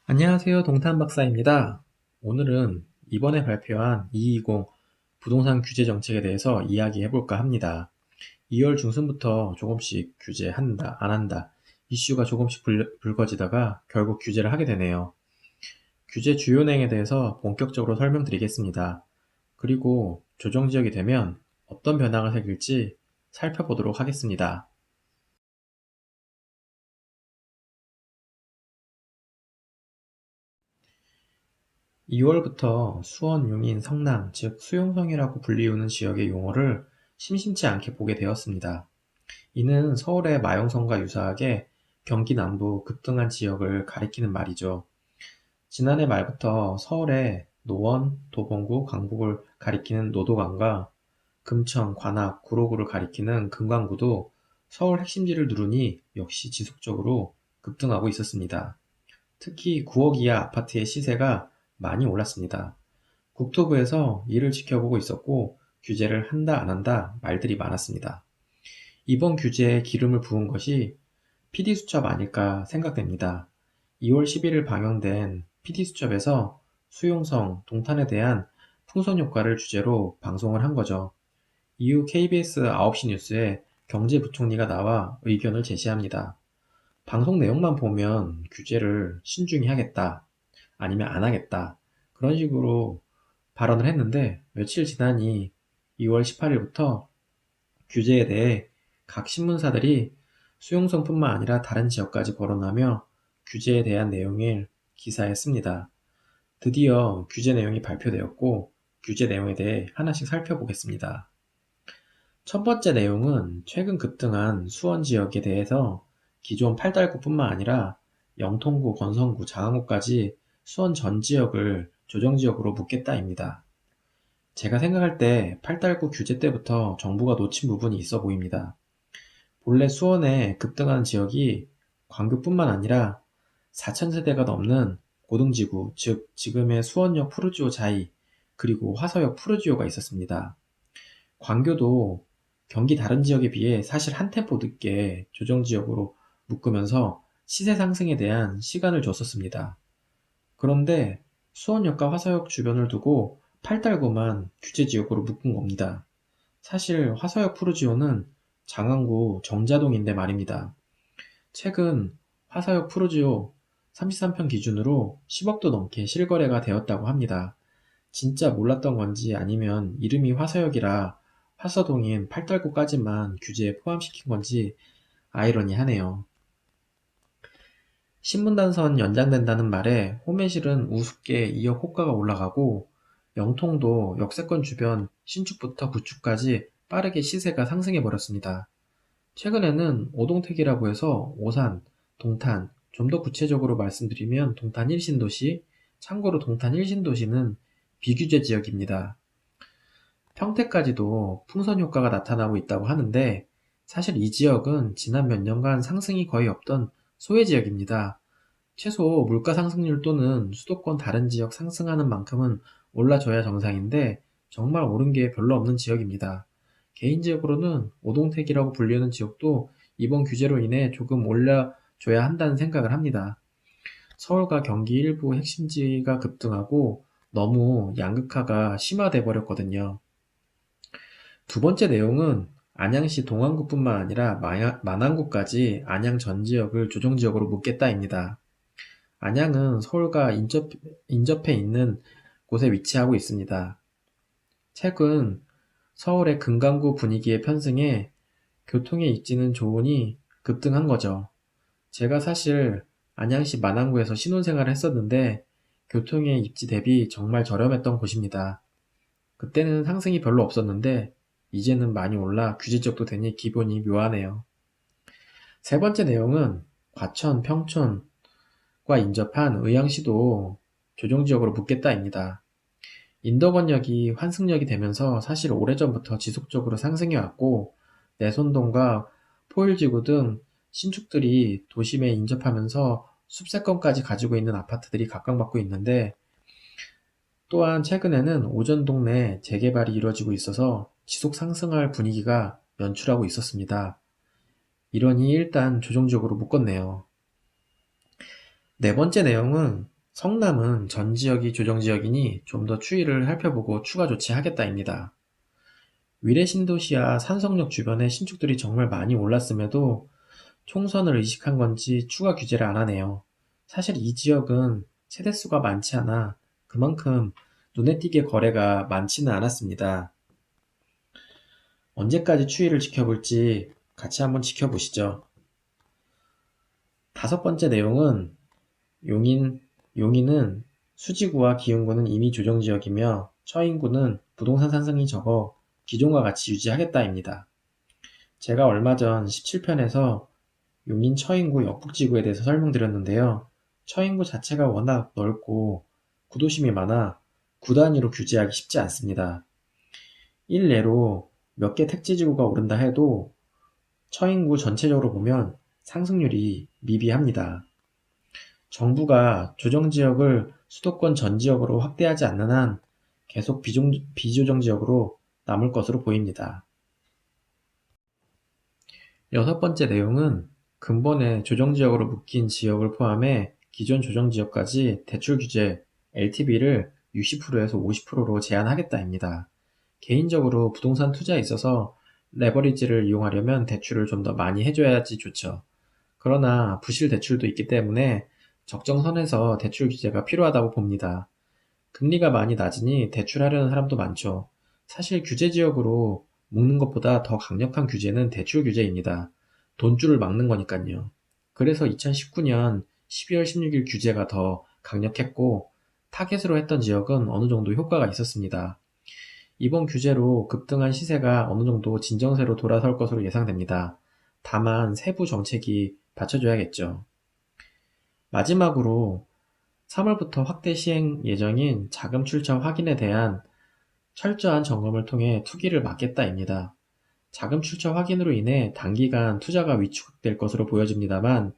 안녕하세요. 동탄 박사입니다. 오늘은 이번에 발표한 220 부동산 규제 정책에 대해서 이야기해 볼까 합니다. 2월 중순부터 조금씩 규제한다, 안 한다, 이슈가 조금씩 불거지다가 결국 규제를 하게 되네요. 규제 주요 내용에 대해서 본격적으로 설명드리겠습니다. 그리고 조정 지역이 되면 어떤 변화가 생길지 살펴보도록 하겠습니다. 2월부터 수원, 용인, 성남, 즉 수용성이라고 불리우는 지역의 용어를 심심치 않게 보게 되었습니다. 이는 서울의 마용성과 유사하게 경기 남부 급등한 지역을 가리키는 말이죠. 지난해 말부터 서울의 노원, 도봉구, 강북을 가리키는 노도강과 금천, 관악, 구로구를 가리키는 금강구도 서울 핵심지를 누르니 역시 지속적으로 급등하고 있었습니다. 특히 9억 이하 아파트의 시세가 많이 올랐습니다. 국토부에서 이를 지켜보고 있었고 규제를 한다 안 한다 말들이 많았습니다. 이번 규제에 기름을 부은 것이 PD수첩 아닐까 생각됩니다. 2월 11일 방영된 PD수첩에서 수용성, 동탄에 대한 풍선 효과를 주제로 방송을 한 거죠. 이후 KBS 9시 뉴스에 경제부총리가 나와 의견을 제시합니다. 방송 내용만 보면 규제를 신중히 하겠다, 아니면 안 하겠다, 그런 식으로 발언을 했는데 며칠 지나니 2월 18일부터 규제에 대해 각 신문사들이 수용성뿐만 아니라 다른 지역까지 거론하며 규제에 대한 내용을 기사에 씁니다. 드디어 규제 내용이 발표되었고 규제 내용에 대해 하나씩 살펴보겠습니다. 첫 번째 내용은 최근 급등한 수원 지역에 대해서 기존 팔달구뿐만 아니라 영통구, 건성구, 장항구까지 수원 전 지역을 조정지역으로 묶겠다입니다. 제가 생각할 때 팔달구 규제 때부터 정부가 놓친 부분이 있어 보입니다. 본래 수원에 급등하는 지역이 광교뿐만 아니라 4,000세대가 넘는 고등지구, 즉 지금의 수원역 푸르지오 자이, 그리고 화서역 푸르지오가 있었습니다. 광교도 경기 다른 지역에 비해 사실 한 템포 늦게 조정지역으로 묶으면서 시세 상승에 대한 시간을 줬었습니다. 그런데 수원역과 화서역 주변을 두고 팔달구만 규제지역으로 묶은 겁니다. 사실 화서역 푸르지오는 장안구 정자동인데 말입니다. 최근 화서역 푸르지오 33평 기준으로 10억도 넘게 실거래가 되었다고 합니다. 진짜 몰랐던 건지 아니면 이름이 화서역이라 화서동인 팔달구까지만 규제에 포함시킨 건지 아이러니하네요. 신문단선 연장된다는 말에 호매실은 우습게 2억 호가가 올라가고 영통도 역세권 주변 신축부터 구축까지 빠르게 시세가 상승해 버렸습니다. 최근에는 오동택이라고 해서 오산, 동탄, 좀 더 구체적으로 말씀드리면 동탄 1신도시, 참고로 동탄 1신도시는 비규제 지역입니다. 평택까지도 풍선 효과가 나타나고 있다고 하는데 사실 이 지역은 지난 몇 년간 상승이 거의 없던 소외 지역입니다. 최소 물가 상승률 또는 수도권 다른 지역 상승하는 만큼은 올라줘야 정상인데 정말 오른 게 별로 없는 지역입니다. 개인적으로는 오동택이라고 불리는 지역도 이번 규제로 인해 조금 올려줘야 한다는 생각을 합니다. 서울과 경기 일부 핵심지가 급등하고 너무 양극화가 심화돼 버렸거든요. 두 번째 내용은 안양시 동안구뿐만 아니라 만안구까지 안양 전 지역을 조정지역으로 묶겠다입니다. 안양은 서울과 인접해 있는 곳에 위치하고 있습니다. 최근 서울의 금강구 분위기에 편승해 교통의 입지는 좋으니 급등한 거죠. 제가 사실 안양시 만안구에서 신혼생활을 했었는데 교통의 입지 대비 정말 저렴했던 곳입니다. 그때는 상승이 별로 없었는데 이제는 많이 올라 규제적도 되니 기분이 묘하네요. 세 번째 내용은 과천, 평촌과 인접한 의왕시도 조정지역으로 묶겠다입니다. 인덕원역이 환승역이 되면서 사실 오래전부터 지속적으로 상승해 왔고 내손동과 포일지구 등 신축들이 도심에 인접하면서 숲세권까지 가지고 있는 아파트들이 각광받고 있는데 또한 최근에는 오전동 내 재개발이 이루어지고 있어서 지속 상승할 분위기가 연출하고 있었습니다. 이러니 일단 조정적으로 묶었네요. 네 번째 내용은 성남은 전 지역이 조정지역이니 좀 더 추이를 살펴보고 추가 조치하겠다입니다. 위례 신도시와 산성역 주변의 신축들이 정말 많이 올랐음에도 총선을 의식한 건지 추가 규제를 안 하네요. 사실 이 지역은 세대수가 많지 않아 그만큼 눈에 띄게 거래가 많지는 않았습니다. 언제까지 추이를 지켜볼지 같이 한번 지켜보시죠. 다섯 번째 내용은 용인은 수지구와 기흥구는 이미 조정지역이며 처인구는 부동산 상승이 적어 기존과 같이 유지하겠다입니다. 제가 얼마 전 17편에서 용인 처인구 역북지구에 대해서 설명드렸는데요. 처인구 자체가 워낙 넓고 구도심이 많아 구 단위로 규제하기 쉽지 않습니다. 일례로 몇 개 택지지구가 오른다 해도 처인구 전체적으로 보면 상승률이 미비합니다. 정부가 조정지역을 수도권 전 지역으로 확대하지 않는 한 계속 비조정지역으로 남을 것으로 보입니다. 여섯 번째 내용은 근본에 조정지역으로 묶인 지역을 포함해 기존 조정지역까지 대출 규제 LTV를 60%에서 50%로 제한하겠다입니다. 개인적으로 부동산 투자에 있어서 레버리지를 이용하려면 대출을 좀 더 많이 해줘야지 좋죠. 그러나 부실 대출도 있기 때문에 적정선에서 대출 규제가 필요하다고 봅니다. 금리가 많이 낮으니 대출하려는 사람도 많죠. 사실 규제 지역으로 묶는 것보다 더 강력한 규제는 대출 규제입니다. 돈줄을 막는 거니까요. 그래서 2019년 12월 16일 규제가 더 강력했고 타겟으로 했던 지역은 어느 정도 효과가 있었습니다. 이번 규제로 급등한 시세가 어느 정도 진정세로 돌아설 것으로 예상됩니다. 다만 세부 정책이 받쳐줘야겠죠. 마지막으로 3월부터 확대 시행 예정인 자금 출처 확인에 대한 철저한 점검을 통해 투기를 막겠다입니다. 자금 출처 확인으로 인해 단기간 투자가 위축될 것으로 보여집니다만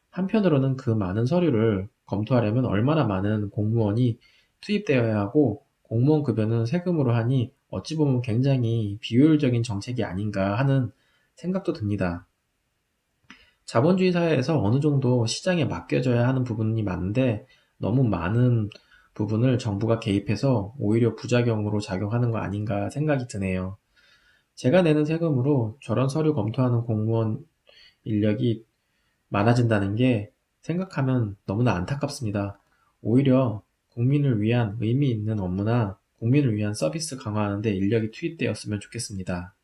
한편으로는 그 많은 서류를 검토하려면 얼마나 많은 공무원이 투입되어야 하고 공무원 급여는 세금으로 하니 어찌 보면 굉장히 비효율적인 정책이 아닌가 하는 생각도 듭니다. 자본주의 사회에서 어느 정도 시장에 맡겨져야 하는 부분이 많은데 너무 많은 부분을 정부가 개입해서 오히려 부작용으로 작용하는 거 아닌가 생각이 드네요. 제가 내는 세금으로 저런 서류 검토하는 공무원 인력이 많아진다는 게 생각하면 너무나 안타깝습니다. 오히려 국민을 위한 의미 있는 업무나 국민을 위한 서비스 강화하는 데 인력이 투입되었으면 좋겠습니다.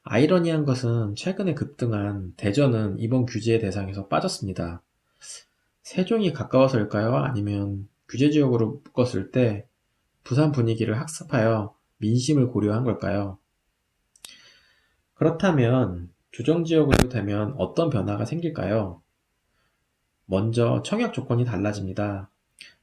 아이러니한 것은 최근에 급등한 대전은 이번 규제의 대상에서 빠졌습니다. 세종이 가까워서일까요? 아니면 규제 지역으로 묶었을 때 부산 분위기를 학습하여 민심을 고려한 걸까요? 그렇다면 조정지역으로 되면 어떤 변화가 생길까요? 먼저 청약 조건이 달라집니다.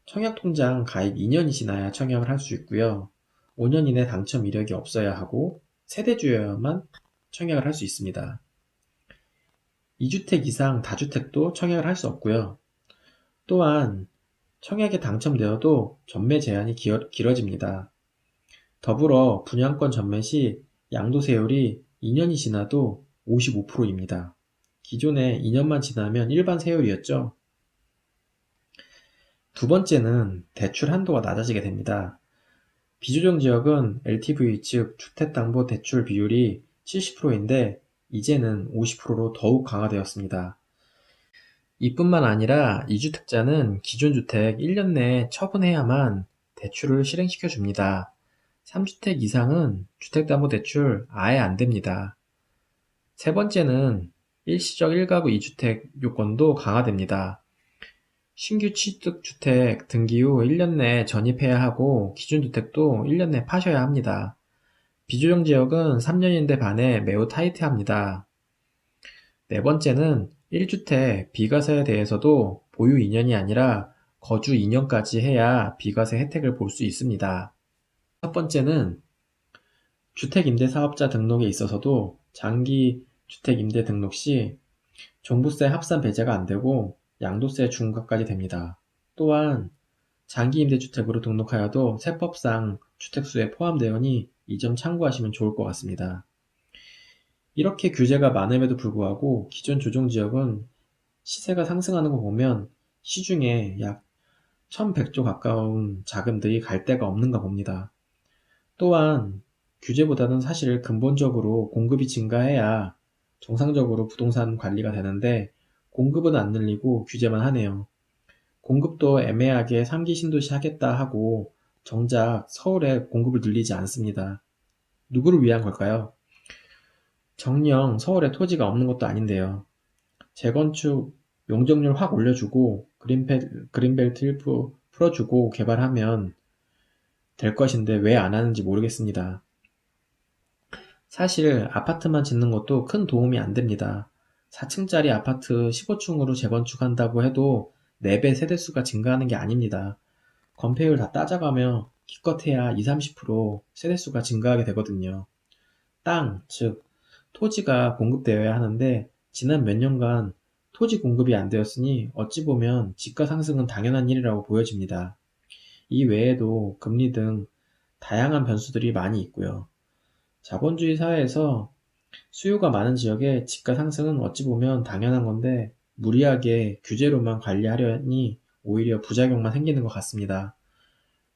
청약통장 가입 2년이 지나야 청약을 할 수 있고요. 5년 이내 당첨 이력이 없어야 하고 세대주여야만 청약을 할 수 있습니다. 2주택 이상 다주택도 청약을 할 수 없고요. 또한 청약에 당첨되어도 전매 제한이 길어집니다. 더불어 분양권 전매 시 양도세율이 2년이 지나도 55%입니다. 기존에 2년만 지나면 일반 세율이었죠. 두 번째는 대출 한도가 낮아지게 됩니다. 비조정 지역은 LTV 즉 주택담보대출 비율이 70%인데 이제는 50%로 더욱 강화되었습니다. 이뿐만 아니라 2주택자는 기존 주택 1년 내에 처분해야만 대출을 실행시켜 줍니다. 3주택 이상은 주택담보대출 아예 안 됩니다. 세 번째는 일시적 1가구 2주택 요건도 강화됩니다. 신규 취득주택 등기 후 1년 내에 전입해야 하고 기존 주택도 1년 내에 파셔야 합니다. 비조정 지역은 3년인데 반해 매우 타이트합니다. 네 번째는 1주택 비과세에 대해서도 보유 2년이 아니라 거주 2년까지 해야 비과세 혜택을 볼 수 있습니다. 첫 번째는 주택임대사업자 등록에 있어서도 장기 주택임대 등록 시 종부세 합산 배제가 안 되고 양도세 중과까지 됩니다. 또한 장기임대주택으로 등록하여도 세법상 주택수에 포함되오니 이 점 참고하시면 좋을 것 같습니다. 이렇게 규제가 많음에도 불구하고 기존 조정지역은 시세가 상승하는 거 보면 시중에 약 천백조 가까운 자금들이 갈 데가 없는가 봅니다. 또한 규제보다는 사실 근본적으로 공급이 증가해야 정상적으로 부동산 관리가 되는데 공급은 안 늘리고 규제만 하네요. 공급도 애매하게 3기 신도시 하겠다 하고 정작 서울에 공급을 늘리지 않습니다. 누구를 위한 걸까요? 정녕 서울에 토지가 없는 것도 아닌데요. 재건축 용적률 확 올려주고 그린벨트 일부 풀어주고 개발하면 될 것인데 왜 안 하는지 모르겠습니다. 사실 아파트만 짓는 것도 큰 도움이 안 됩니다. 4층짜리 아파트 15층으로 재건축한다고 해도 4배 세대수가 증가하는 게 아닙니다. 건폐율 다 따져가며 기껏해야 20-30% 세대수가 증가하게 되거든요. 땅, 즉 토지가 공급되어야 하는데 지난 몇 년간 토지 공급이 안 되었으니 어찌 보면 집가 상승은 당연한 일이라고 보여집니다. 이 외에도 금리 등 다양한 변수들이 많이 있고요. 자본주의 사회에서 수요가 많은 지역의 집가 상승은 어찌 보면 당연한 건데 무리하게 규제로만 관리하려니 오히려 부작용만 생기는 것 같습니다.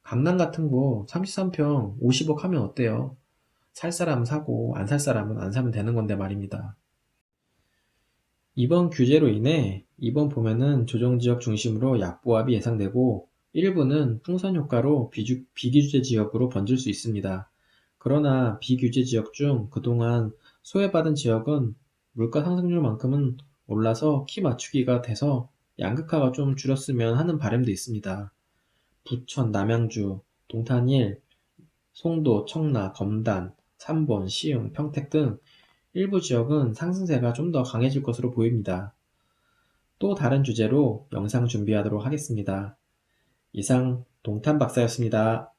강남 같은 곳 33평 50억 하면 어때요? 살 사람은 사고 안 살 사람은 안 사면 되는 건데 말입니다. 이번 규제로 인해 이번 봄에는 조정지역 중심으로 약보합이 예상되고 일부는 풍선 효과로 비규제 지역으로 번질 수 있습니다. 그러나 비규제 지역 중 그동안 소외받은 지역은 물가 상승률만큼은 올라서 키 맞추기가 돼서 양극화가 좀 줄었으면 하는 바람도 있습니다. 부천, 남양주, 동탄 1, 송도, 청라, 검단, 삼본, 시흥, 평택 등 일부 지역은 상승세가 좀 더 강해질 것으로 보입니다. 또 다른 주제로 영상 준비하도록 하겠습니다. 이상 동탄 박사였습니다.